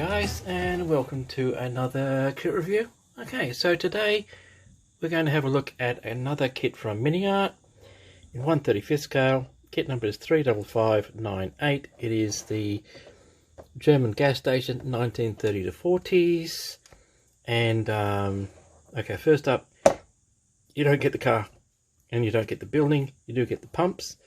guys, and welcome to another kit review. Okay, so today we're going to have a look at another kit from Miniart in 1/35 scale. Kit number is 35598. It is the German gas station 1930 to 40s. And okay, first up, you don't get the car and you don't get the building. You do get the pumps,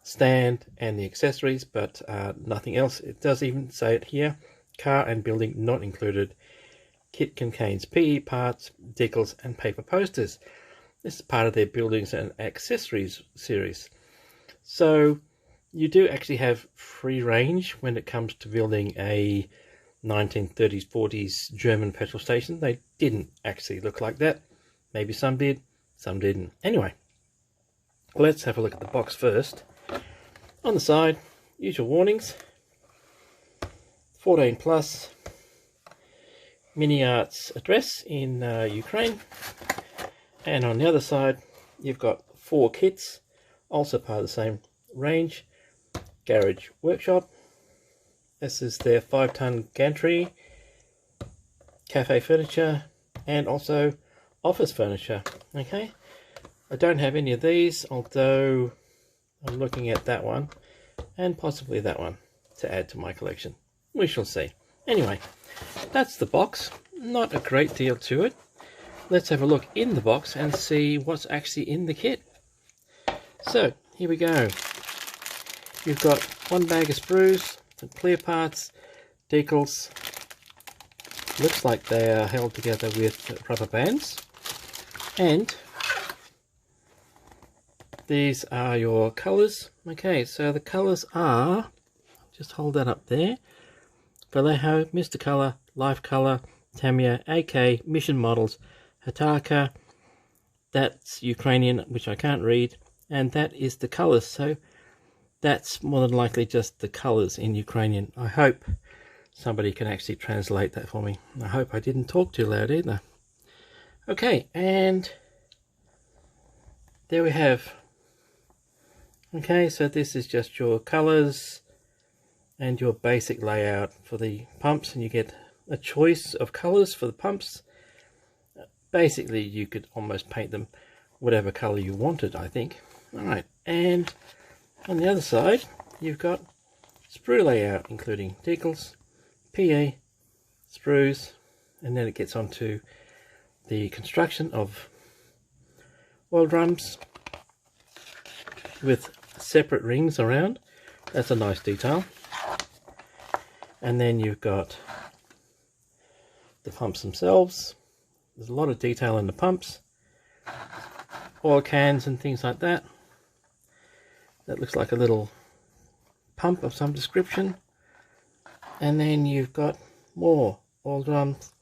stand and the accessories, but nothing else. It does even say it here: car and building not included. Kit contains PE parts, decals and paper posters. This is part of their buildings and accessories series. So you do actually have free range when it comes to building a 1930s 40s German petrol station. They didn't actually look like that. Maybe some did, some didn't. Anyway, let's have a look at the box first. On the side, usual warnings: 14 plus, Miniart's address in Ukraine, and on the other side you've got 4 kits, also part of the same range. Garage workshop, this is their 5-ton gantry, cafe furniture and also office furniture. Okay, I don't have any of these, although I'm looking at that one and possibly that one to add to my collection. We shall see. Anyway, that's the box. Not a great deal to it. Let's have a look in the box and see what's actually in the kit. So here we go. You've got 1 bag of sprues, some clear parts, decals. Looks like they are held together with rubber bands. And these are your colours. Okay, so the colours are, just hold that up there: Vallejo, Mr. Colour, Life Colour, Tamiya, AK, Mission Models, Hataka. That's Ukrainian, which I can't read, and that is the colours. So that's more than likely just the colours in Ukrainian. I hope somebody can actually translate that for me. I hope I didn't talk too loud either. Okay, and there we have. Okay, so this is just your colours and your basic layout for the pumps, and you get a choice of colours for the pumps. Basically you could almost paint them whatever colour you wanted, I think. Alright, and on the other side you've got sprue layout, including decals, PE, sprues, and then it gets onto the construction of oil drums with separate rings around. That's a nice detail. And then you've got the pumps themselves. There's a lot of detail in the pumps, oil cans and things like that. That looks like a little pump of some description. And then you've got more oil drums,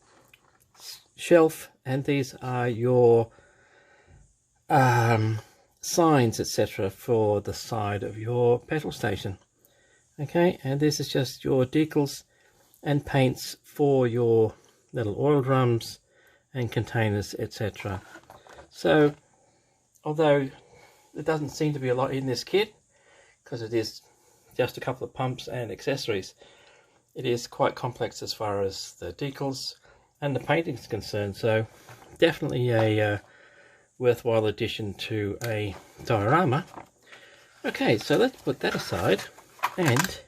shelf, and these are your signs, etc., for the side of your petrol station. Okay, and this is just your decals and paints for your little oil drums and containers, etc. So although there doesn't seem to be a lot in this kit, because it is just a couple of pumps and accessories, it is quite complex as far as the decals and the painting is concerned. So definitely a worthwhile addition to a diorama. Okay, so let's put that aside, and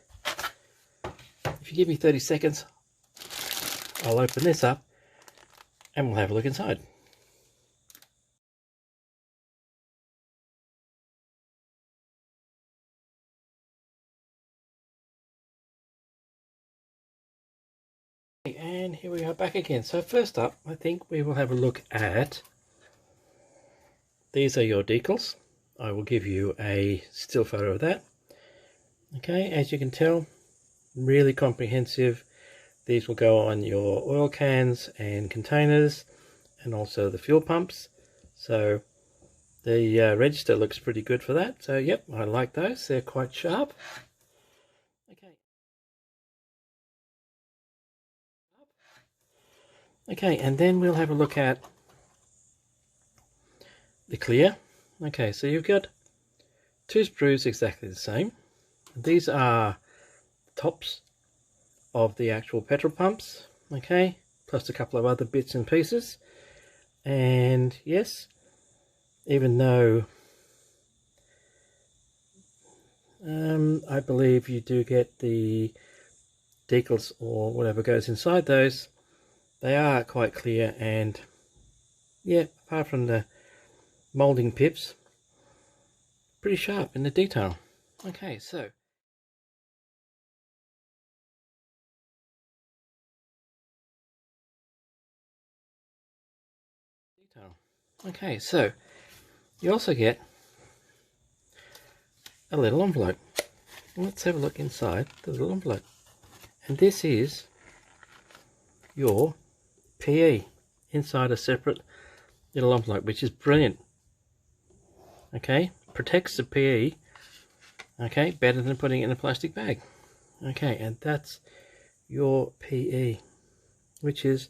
if you give me 30 seconds I'll open this up and we'll have a look inside. And here we are back again. So first up, I think we will have a look at, these are your decals. I will give you a still photo of that. Okay, as you can tell, really comprehensive. These will go on your oil cans and containers and also the fuel pumps. So the register looks pretty good for that. So yep, I like those. They're quite sharp. Okay, and then we'll have a look at the clear. Okay, so you've got 2 sprues exactly the same. These are tops of the actual petrol pumps, okay, plus a couple of other bits and pieces. And yes, even though I believe you do get the decals or whatever goes inside those, they are quite clear, and yeah, apart from the moulding pips, pretty sharp in the detail. Okay, so you also get a little envelope. Let's have a look inside the little envelope, and this is your PE inside a separate little envelope, which is brilliant. Okay, protects the PE, okay, better than putting it in a plastic bag. Okay, and that's your PE, which is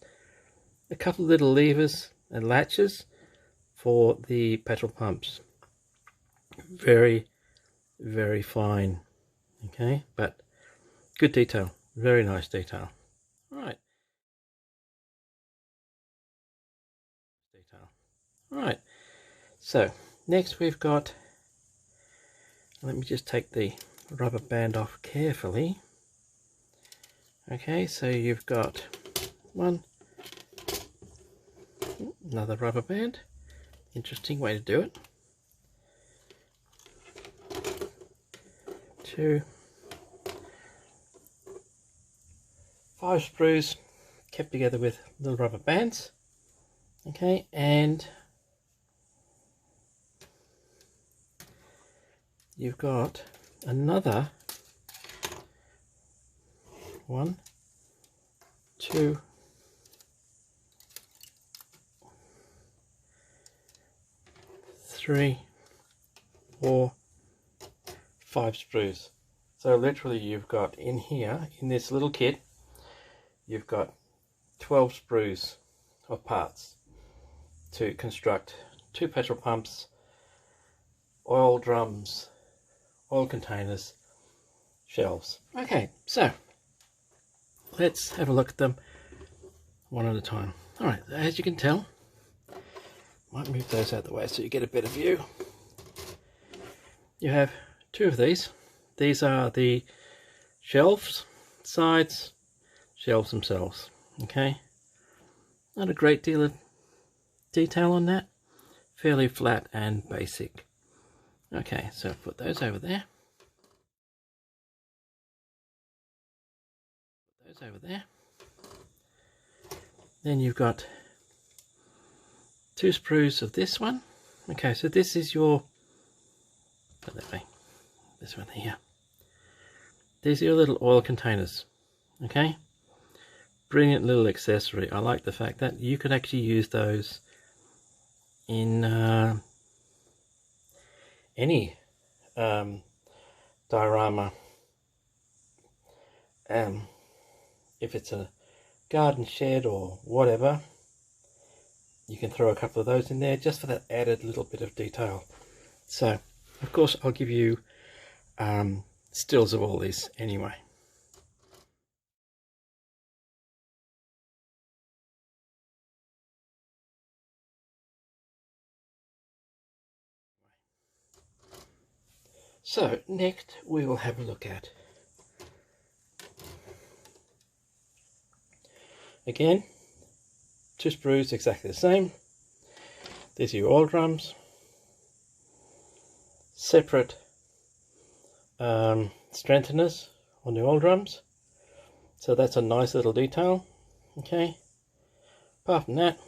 a couple of little levers and latches for the petrol pumps. Very, very fine. Okay, but good detail, very nice detail. All right, so next we've got, let me just take the rubber band off carefully. Okay, so you've got another rubber band. Interesting way to do it. 2, 5 screws kept together with little rubber bands. Okay, and you've got another 1, 2, 3, 4, 5 screws. So literally you've got in here, in this little kit, you've got 12 sprues of parts to construct 2 petrol pumps, oil drums, oil containers, shelves. Okay, so let's have a look at them one at a time. Alright, as you can tell, might move those out of the way so you get a better view. You have 2 of these. These are the shelves, sides, shelves themselves. Okay, not a great deal of detail on that, fairly flat and basic. Okay, so put those over there. Put those over there. Then you've got 2 sprues of this one. Okay, so this is your, put that way, this one here. These are your little oil containers. Okay, brilliant little accessory. I like the fact that you could actually use those in any diorama. If it's a garden shed or whatever, you can throw a couple of those in there just for that added little bit of detail. So of course I'll give you stills of all this anyway. So next we will have a look at, again, 2 sprues exactly the same. These are your oil drums, separate strengtheners on the oil drums, so that's a nice little detail. Okay, apart from that,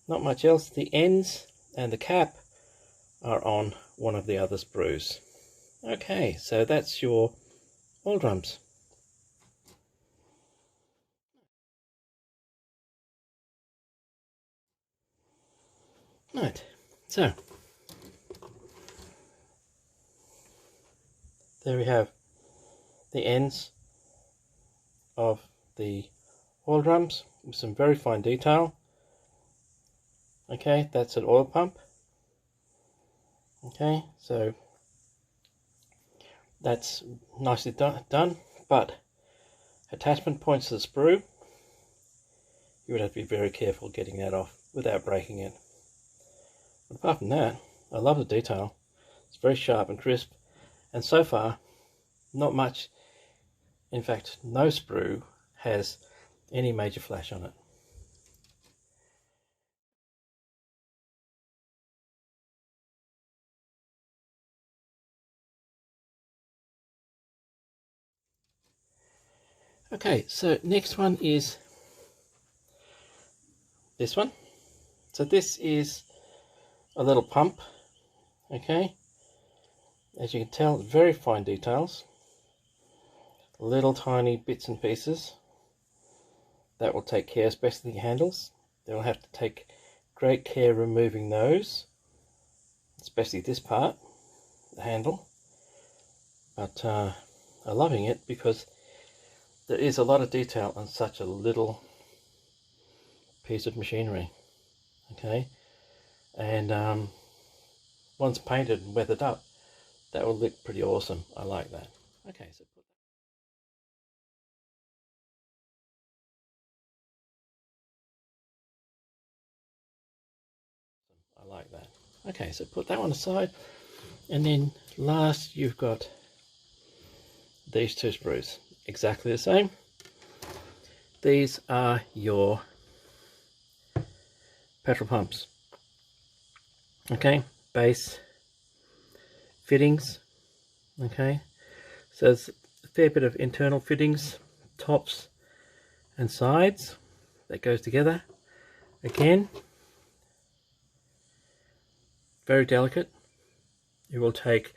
not much else. The ends and the cap are on one of the other sprues. Okay, so that's your oil drums. Right, so there we have the ends of the oil drums with some very fine detail. Okay, that's an oil pump. Okay, so that's nicely done, but attachment points to the sprue. You would have to be very careful getting that off without breaking it. But apart from that, I love the detail. It's very sharp and crisp, and so far not much, in fact no sprue has any major flash on it. Okay, so next one is this one. So this is a little pump, okay? As you can tell, very fine details. Little tiny bits and pieces. That will take care, especially the handles. They'll have to take great care removing those, especially this part, the handle. But I'm loving it because there is a lot of detail on such a little piece of machinery, okay? And once painted and weathered up, that will look pretty awesome. I like that. Okay, so I like that. Okay, so put that one aside, and then last you've got these two sprues, exactly the same. These are your petrol pumps, okay, base fittings, okay, so there's a fair bit of internal fittings, tops and sides that goes together. Again, very delicate. It will take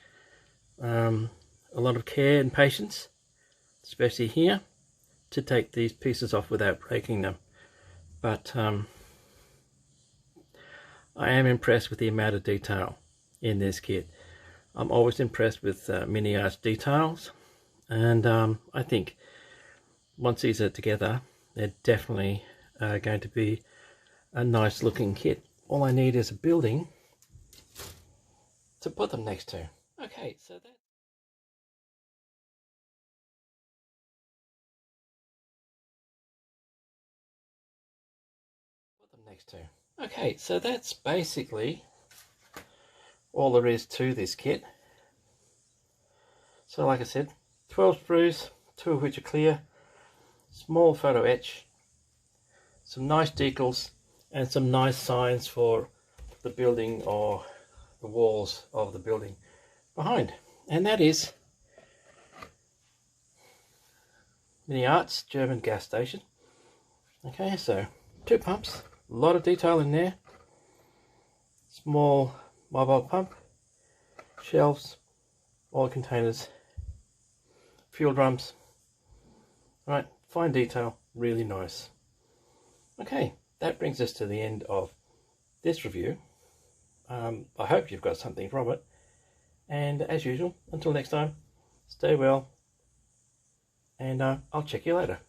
a lot of care and patience, especially here, to take these pieces off without breaking them. But I am impressed with the amount of detail in this kit. I'm always impressed with Miniart's details, and I think once these are together, they're definitely going to be a nice looking kit. All I need is a building to put them next to. Okay, so that Okay, so that's basically all there is to this kit. So like I said, 12 sprues, 2 of which are clear, small photo etch, some nice decals, and some nice signs for the building or the walls of the building behind. And that is Miniart's German gas station. Okay, so 2 pumps, a lot of detail in there. Small mobile pump, shelves, oil containers, fuel drums. Right, fine detail, really nice. Okay, that brings us to the end of this review. I hope you've got something from it. And as usual, until next time, stay well, and I'll check you later.